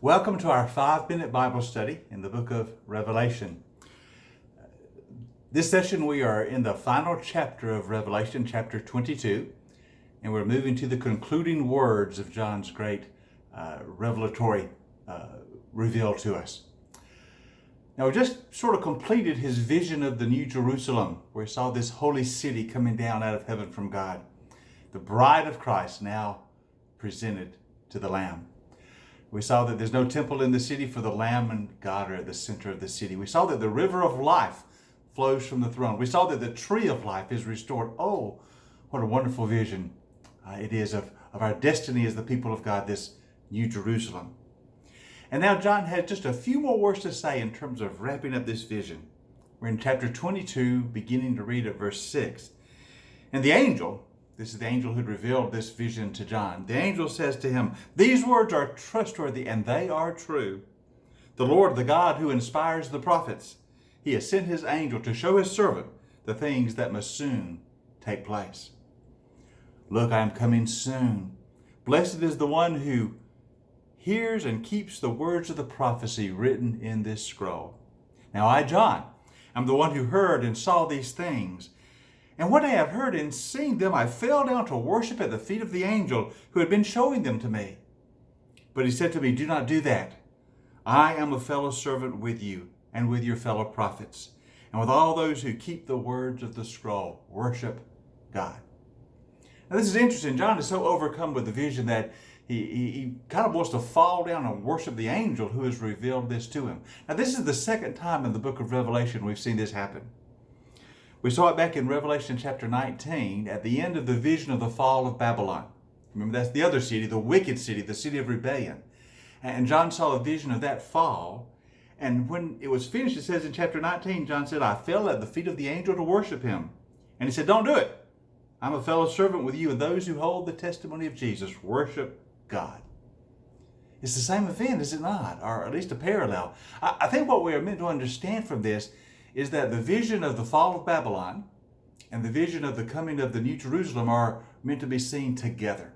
Welcome to our 5-minute Bible study in the book of Revelation. This session we are in the final chapter of Revelation, chapter 22, and we're moving to the concluding words of John's great revelatory reveal to us. Now we just sort of completed his vision of the New Jerusalem, where he saw this holy city coming down out of heaven from God, the bride of Christ now presented to the Lamb. We saw that there's no temple in the city, for the Lamb and God are at the center of the city. We saw that the river of life flows from the throne. We saw that the tree of life is restored. Oh, what a wonderful vision it is of our destiny as the people of God, this New Jerusalem. And now John has just a few more words to say in terms of wrapping up this vision. We're in chapter 22, beginning to read at verse 6. And the angel, this is the angel who had revealed this vision to John. The angel says to him, "These words are trustworthy and they are true. The Lord, the God who inspires the prophets, he has sent his angel to show his servant the things that must soon take place. Look, I am coming soon. Blessed is the one who hears and keeps the words of the prophecy written in this scroll. Now I, John, am the one who heard and saw these things. And when I had heard and seen them, I fell down to worship at the feet of the angel who had been showing them to me. But he said to me, 'Do not do that. I am a fellow servant with you and with your fellow prophets, and with all those who keep the words of the scroll. Worship God.'" Now this is interesting. John is so overcome with the vision that he kind of wants to fall down and worship the angel who has revealed this to him. Now this is the second time in the book of Revelation we've seen this happen. We saw it back in Revelation chapter 19 at the end of the vision of the fall of Babylon. Remember, that's the other city, the wicked city, the city of rebellion. And John saw a vision of that fall. And when it was finished, it says in chapter 19, John said, "I fell at the feet of the angel to worship him." And he said, "Don't do it. I'm a fellow servant with you and those who hold the testimony of Jesus. Worship God." It's the same event, is it not? Or at least a parallel. I think what we are meant to understand from this is that the vision of the fall of Babylon and the vision of the coming of the New Jerusalem are meant to be seen together.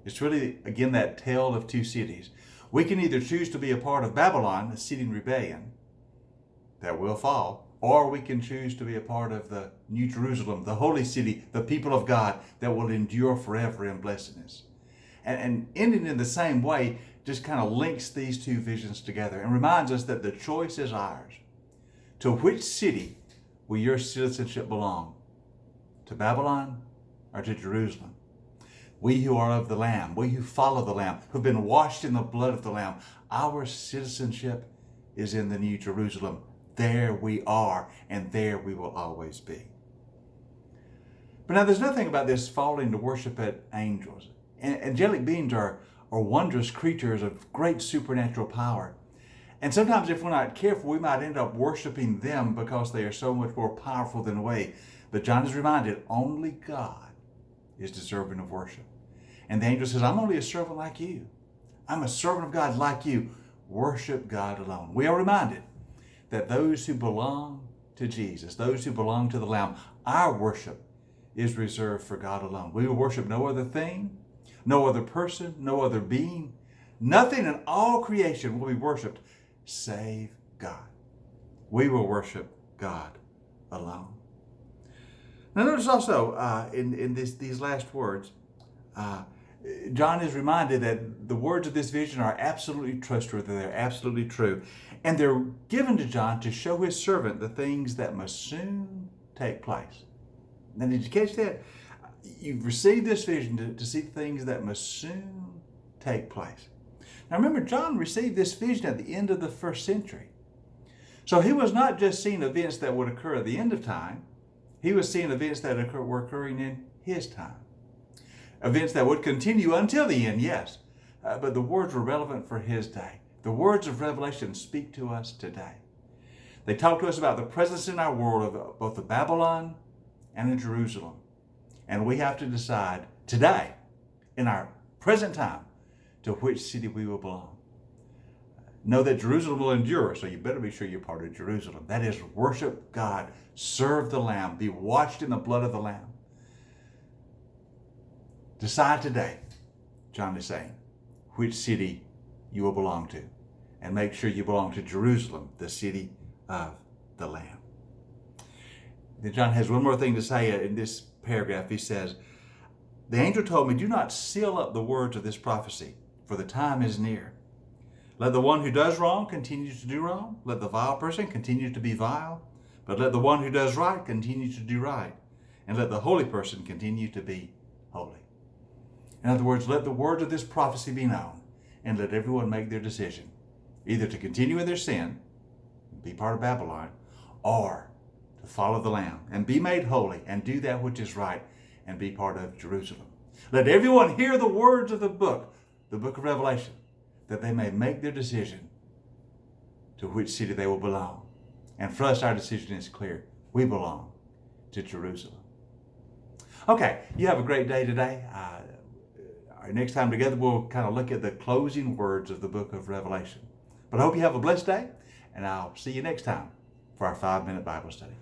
It's really, again, that tale of two cities. We can either choose to be a part of Babylon, a city in rebellion that will fall, or we can choose to be a part of the New Jerusalem, the holy city, the people of God that will endure forever in blessedness. And ending in the same way just kind of links these two visions together and reminds us that the choice is ours. To which city will your citizenship belong? To Babylon or to Jerusalem? We who are of the Lamb, we who follow the Lamb, who've been washed in the blood of the Lamb, our citizenship is in the New Jerusalem. There we are, and there we will always be. But now there's nothing about this falling to worship at angels. Angelic beings are wondrous creatures of great supernatural power. And sometimes if we're not careful, we might end up worshiping them because they are so much more powerful than we. But John is reminded, only God is deserving of worship. And the angel says, "I'm only a servant like you. I'm a servant of God like you. Worship God alone." We are reminded that those who belong to Jesus, those who belong to the Lamb, our worship is reserved for God alone. We will worship no other thing, no other person, no other being. Nothing in all creation will be worshiped save God. We will worship God alone. Now notice also in these last words, John is reminded that the words of this vision are absolutely trustworthy. They're absolutely true. And they're given to John to show his servant the things that must soon take place. Now did you catch that? You've received this vision to see things that must soon take place. Now remember, John received this vision at the end of the first century. So he was not just seeing events that would occur at the end of time. He was seeing events that were occurring in his time. Events that would continue until the end, yes. But the words were relevant for his day. The words of Revelation speak to us today. They talk to us about the presence in our world of both the Babylon and the Jerusalem. And we have to decide today, in our present time, to which city we will belong. Know that Jerusalem will endure, so you better be sure you're part of Jerusalem. That is, worship God, serve the Lamb, be washed in the blood of the Lamb. Decide today, John is saying, which city you will belong to. And make sure you belong to Jerusalem, the city of the Lamb. Then John has one more thing to say in this paragraph. He says, the angel told me, do not seal up the words of this prophecy, for the time is near. Let the one who does wrong continue to do wrong. Let the vile person continue to be vile. But let the one who does right continue to do right. And let the holy person continue to be holy. In other words, let the words of this prophecy be known, and let everyone make their decision, either to continue in their sin, be part of Babylon, or to follow the Lamb and be made holy and do that which is right and be part of Jerusalem. Let everyone hear the words of the book of Revelation, that they may make their decision to which city they will belong. And for us, our decision is clear. We belong to Jerusalem. Okay, you have a great day today. Our next time together, we'll kind of look at the closing words of the book of Revelation. But I hope you have a blessed day, and I'll see you next time for our 5-minute Bible study.